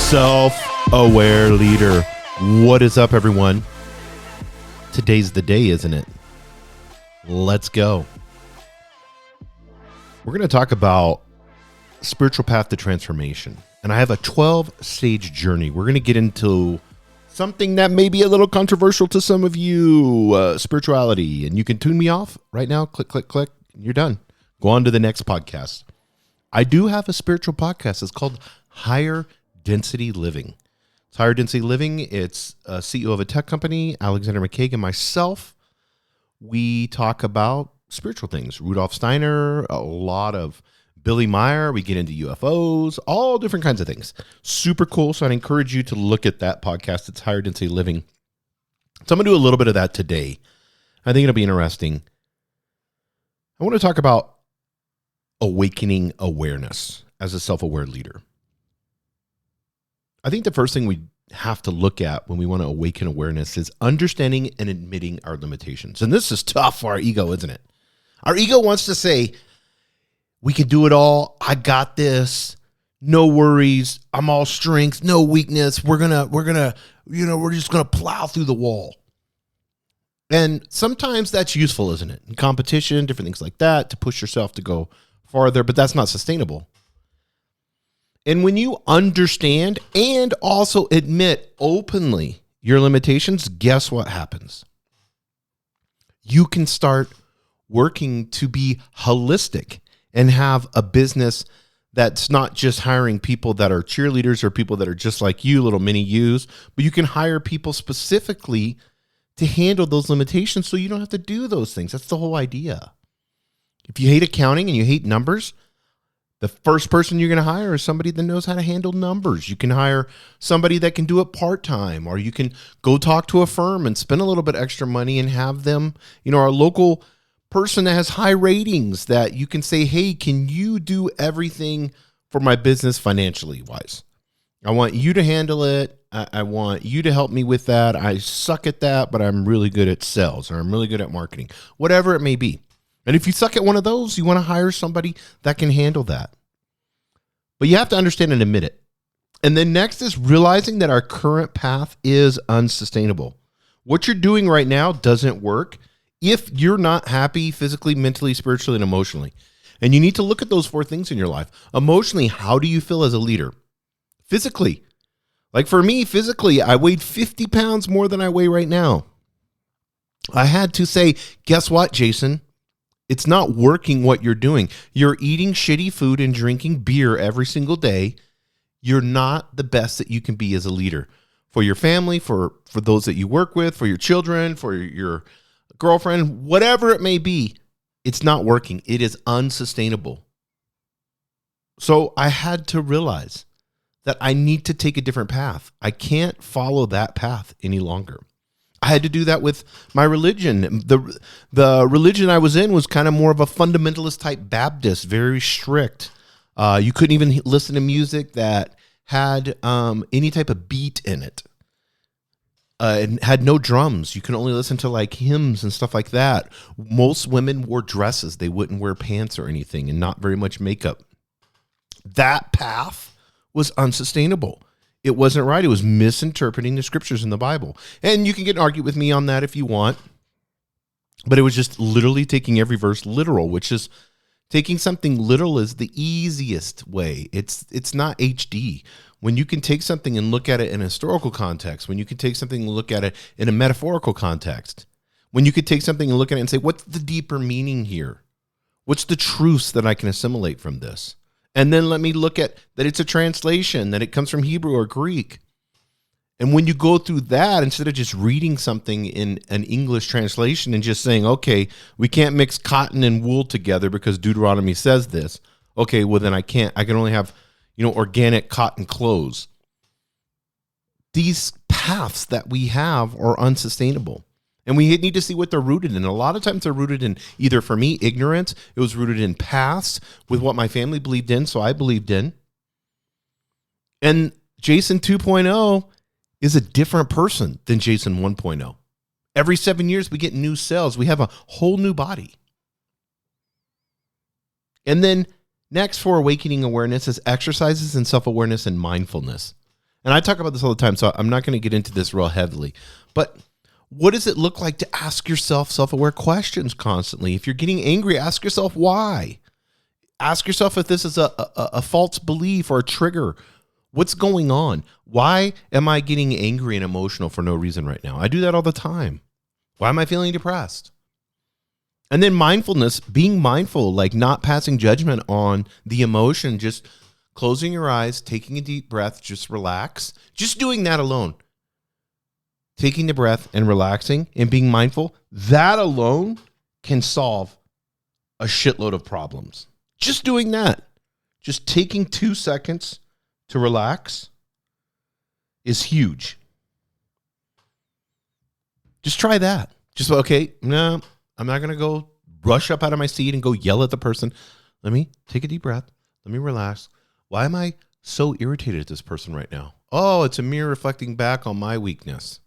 Self-aware leader. What is up, everyone? Today's the day, isn't it? Let's go. We're going to talk about spiritual path to transformation. And I have a 12-stage journey. We're going to get into something that may be a little controversial to some of you, spirituality. And you can tune me off right now. Click, click, click. And you're done. Go on to the next podcast. I do have a spiritual podcast. It's called Higher Density Living. It's Higher Density Living. It's a CEO of a tech company, Alexander McCaig, and myself. We talk about spiritual things. Rudolf Steiner, a lot of Billy Meyer. We get into UFOs, all different kinds of things. Super cool. So I'd encourage you to look at that podcast. It's Higher Density Living. So I'm going to do a little bit of that today. I think it'll be interesting. I want to talk about awakening awareness as a self-aware leader. I think the first thing we have to look at when we want to awaken awareness is understanding and admitting our limitations. And this is tough for our ego, isn't it? Our ego wants to say, we can do it all. I got this. No worries. I'm all strength, no weakness. We're just gonna plow through the wall. And sometimes that's useful, isn't it? In competition, different things like that, to push yourself to go farther, but that's not sustainable. And when you understand and also admit openly your limitations, guess what happens? You can start working to be holistic and have a business that's not just hiring people that are cheerleaders or people that are just like you, little mini yous, but you can hire people specifically to handle those limitations so you don't have to do those things. That's the whole idea. If you hate accounting and you hate numbers, the first person you're going to hire is somebody that knows how to handle numbers. You can hire somebody that can do it part-time, or you can go talk to a firm and spend a little bit extra money and have them, our local person that has high ratings that you can say, hey, can you do everything for my business financially wise? I want you to handle it. I want you to help me with that. I suck at that, but I'm really good at sales, or I'm really good at marketing, whatever it may be. And if you suck at one of those, you want to hire somebody that can handle that. But you have to understand and admit it. And then next is realizing that our current path is unsustainable. What you're doing right now doesn't work if you're not happy physically, mentally, spiritually, and emotionally. And you need to look at those four things in your life. Emotionally, how do you feel as a leader? Physically, like for me, physically, I weighed 50 pounds more than I weigh right now. I had to say, guess what, Jason? It's not working what you're doing. You're eating shitty food and drinking beer every single day. You're not the best that you can be as a leader for your family, for those that you work with, for your children, for your girlfriend, whatever it may be. It's not working. It is unsustainable. So I had to realize that I need to take a different path. I can't follow that path any longer. I had to do that with my religion. The religion I was in was kind of more of a fundamentalist type Baptist, very strict. You couldn't even listen to music that had any type of beat in it. It had no drums. You can only listen to like hymns and stuff like that. Most women wore dresses. They wouldn't wear pants or anything, and not very much makeup. That path was unsustainable. It wasn't right. It was misinterpreting the scriptures in the Bible. And you can get argued with me on that if you want. But it was just literally taking every verse literal, which is taking something literal is the easiest way. It's not HD. When you can take something and look at it in a historical context, when you can take something and look at it in a metaphorical context, when you could take something and look at it and say, what's the deeper meaning here? What's the truths that I can assimilate from this? And then let me look at that it's a translation, that it comes from Hebrew or Greek. And when you go through that, instead of just reading something in an English translation and just saying, okay, we can't mix cotton and wool together because Deuteronomy says this. Okay, well then I can only have, organic cotton clothes. These paths that we have are unsustainable. And we need to see what they're rooted in. A lot of times they're rooted in either, for me, ignorance. It was rooted in past with what my family believed in, so I believed in. And Jason 2.0 is a different person than Jason 1.0. Every 7 years, we get new cells. We have a whole new body. And then next for awakening awareness is exercises in self-awareness and mindfulness. And I talk about this all the time, so I'm not going to get into this real heavily. But what does it look like to ask yourself self-aware questions constantly? If you're getting angry, ask yourself why. Ask yourself if this is a false belief or a trigger. What's going on? Why am I getting angry and emotional for no reason right now? I do that all the time. Why am I feeling depressed? And then mindfulness, being mindful, like not passing judgment on the emotion, just closing your eyes, taking a deep breath, just relax. Just doing that alone. Taking the breath and relaxing and being mindful, that alone can solve a shitload of problems. Just doing that. Just taking 2 seconds to relax is huge. Just try that. Just, okay, no, I'm not going to go rush up out of my seat and go yell at the person. Let me take a deep breath. Let me relax. Why am I so irritated at this person right now? Oh, it's a mirror reflecting back on my weakness.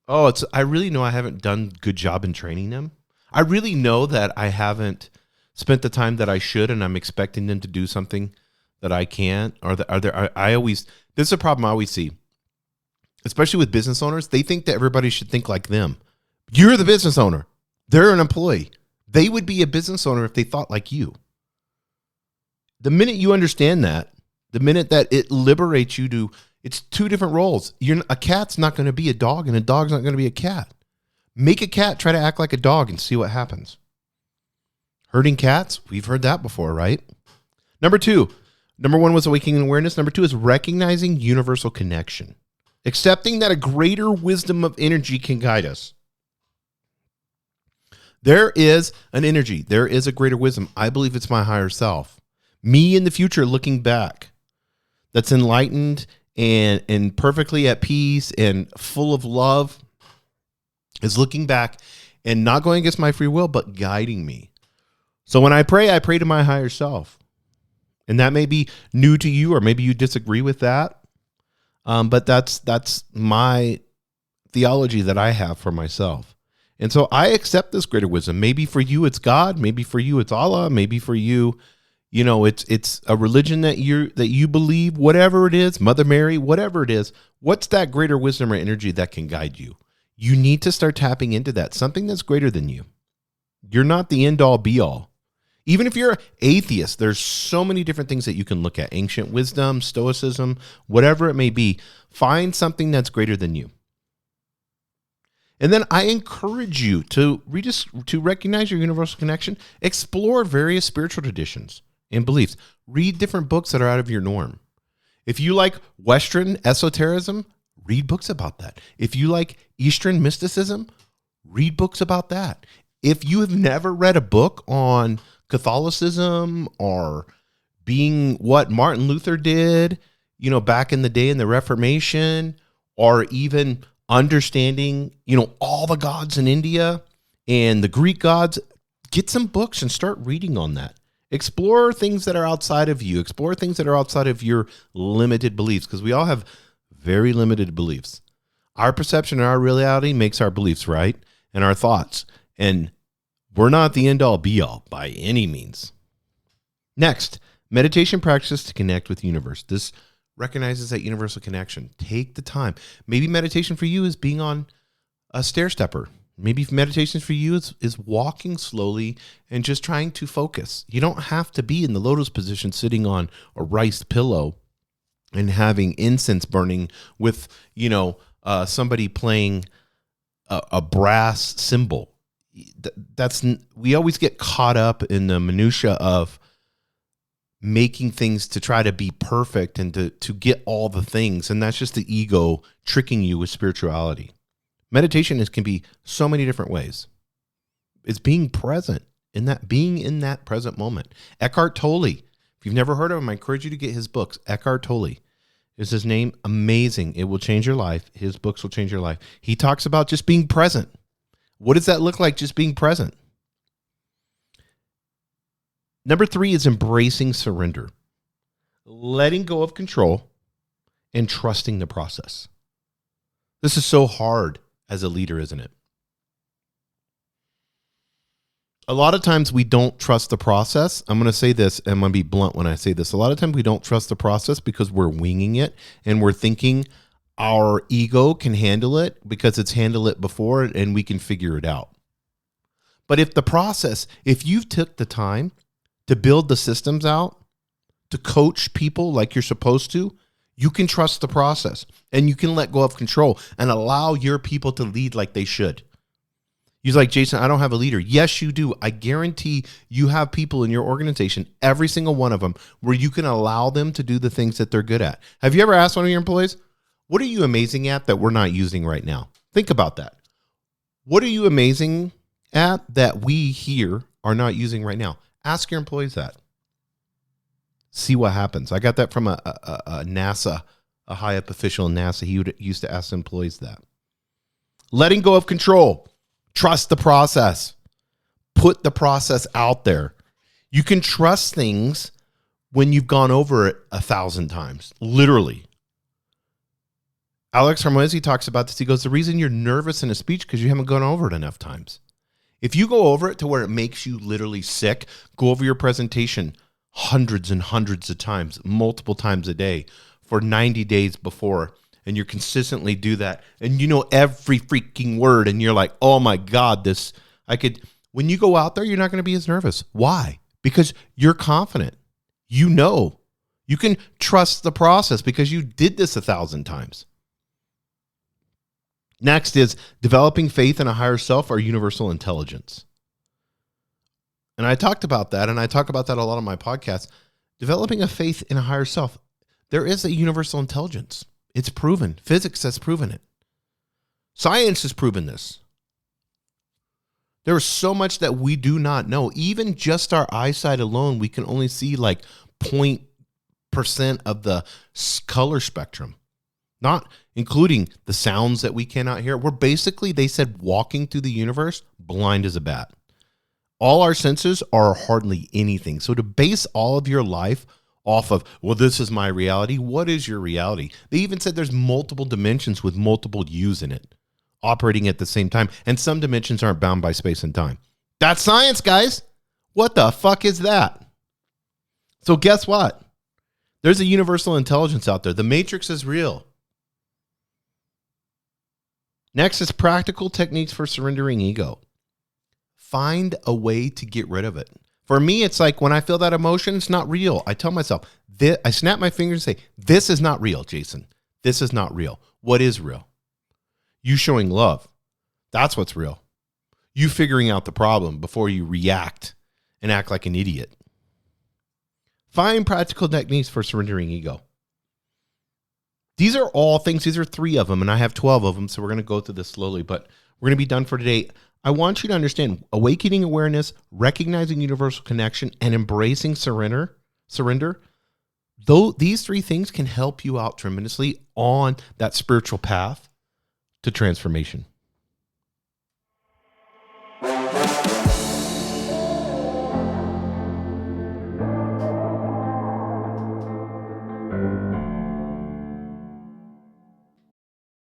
Oh, I really know I haven't done a good job in training them. I really know that I haven't spent the time that I should, and I'm expecting them to do something that I can't. This is a problem I always see, especially with business owners. They think that everybody should think like them. You're the business owner. They're an employee. They would be a business owner if they thought like you. The minute you understand that, the minute that it liberates you to, it's two different roles. A cat's not going to be a dog, and a dog's not going to be a cat. Make a cat try to act like a dog and see what happens. Herding cats, we've heard that before, right? Number one was awakening awareness. Number 2 is recognizing universal connection. Accepting that a greater wisdom of energy can guide us. There is an energy. There is a greater wisdom. I believe it's my higher self. Me in the future looking back, that's enlightened and perfectly at peace and full of love, is looking back and not going against my free will, but guiding me. So when I pray to my higher self. And that may be new to you, or maybe you disagree with that. But that's my theology that I have for myself. And so I accept this greater wisdom. Maybe for you it's God, maybe for you it's Allah, maybe for you, it's a religion that you believe, whatever it is, Mother Mary, whatever it is. What's that greater wisdom or energy that can guide you? You need to start tapping into that, something that's greater than you. You're not the end all be all. Even if you're atheist, there's so many different things that you can look at. Ancient wisdom, stoicism, whatever it may be. Find something that's greater than you. And then I encourage you to recognize your universal connection. Explore various spiritual traditions and beliefs. Read different books that are out of your norm. If you like Western esotericism, read books about that. If you like Eastern mysticism, read books about that. If you have never read a book on Catholicism or being what Martin Luther did, back in the day in the Reformation, or even understanding, all the gods in India and the Greek gods, get some books and start reading on that. Explore things that are outside of you. Explore things that are outside of your limited beliefs, because we all have very limited beliefs. Our perception and our reality makes our beliefs, right? And our thoughts. And we're not the end all be all by any means. Next, meditation practices to connect with the universe. This recognizes that universal connection. Take the time. Maybe meditation for you is being on a stair stepper. Maybe meditation for you is walking slowly and just trying to focus. You don't have to be in the lotus position sitting on a rice pillow and having incense burning with, somebody playing a brass cymbal. We always get caught up in the minutia of making things to try to be perfect and to get all the things. And that's just the ego tricking you with spirituality. Meditation can be so many different ways. It's being present being in that present moment. Eckhart Tolle, if you've never heard of him, I encourage you to get his books. Eckhart Tolle is his name. Amazing. It will change your life. His books will change your life. He talks about just being present. What does that look like, just being present? Number 3 is embracing surrender. Letting go of control and trusting the process. This is so hard as a leader, isn't it? A lot of times we don't trust the process. I'm going to say this, and I'm going to be blunt when I say this. A lot of times we don't trust the process because we're winging it and we're thinking our ego can handle it because it's handled it before and we can figure it out. But if you've took the time to build the systems out, to coach people like you're supposed to, you can trust the process and you can let go of control and allow your people to lead like they should. You're like, Jason, I don't have a leader. Yes, you do. I guarantee you have people in your organization, every single one of them, where you can allow them to do the things that they're good at. Have you ever asked one of your employees, what are you amazing at that we're not using right now? Think about that. What are you amazing at that we here are not using right now? Ask your employees that. See what happens. I got that from a NASA, a high up official in NASA. He used to ask employees that. Letting go of control. Trust the process. Put the process out there. You can trust things when you've gone over it 1,000 times, literally. Alex Hormozi talks about this. He goes, the reason you're nervous in a speech because you haven't gone over it enough times. If you go over it to where it makes you literally sick, go over your presentation hundreds and hundreds of times, multiple times a day for 90 days before, and you consistently do that, and you know every freaking word, and you're like, oh my God, when you go out there, you're not going to be as nervous. Why? Because you're confident. You know. You can trust the process because you did this 1,000 times. Next is developing faith in a higher self or universal intelligence. And I talked about that, and I talk about that a lot on my podcast. Developing a faith in a higher self. There is a universal intelligence. It's proven. Physics has proven it. Science has proven this. There is so much that we do not know. Even just our eyesight alone, we can only see like 0.% of the color spectrum, not including the sounds that we cannot hear. We're basically, they said, walking through the universe blind as a bat. All our senses are hardly anything. So to base all of your life off of, well, this is my reality. What is your reality? They even said there's multiple dimensions with multiple yous in it operating at the same time. And some dimensions aren't bound by space and time. That's science, guys. What the fuck is that? So guess what? There's a universal intelligence out there. The matrix is real. Next is practical techniques for surrendering ego. Find a way to get rid of it. For me, it's like when I feel that emotion, it's not real. I tell myself, I snap my fingers and say, this is not real, Jason. This is not real. What is real? You showing love. That's what's real. You figuring out the problem before you react and act like an idiot. Find practical techniques for surrendering ego. These are all things. These are 3 of them, and I have 12 of them, so we're going to go through this slowly, but we're going to be done for today. I want you to understand awakening awareness, recognizing universal connection, and embracing surrender. Though these 3 things can help you out tremendously on that spiritual path to transformation.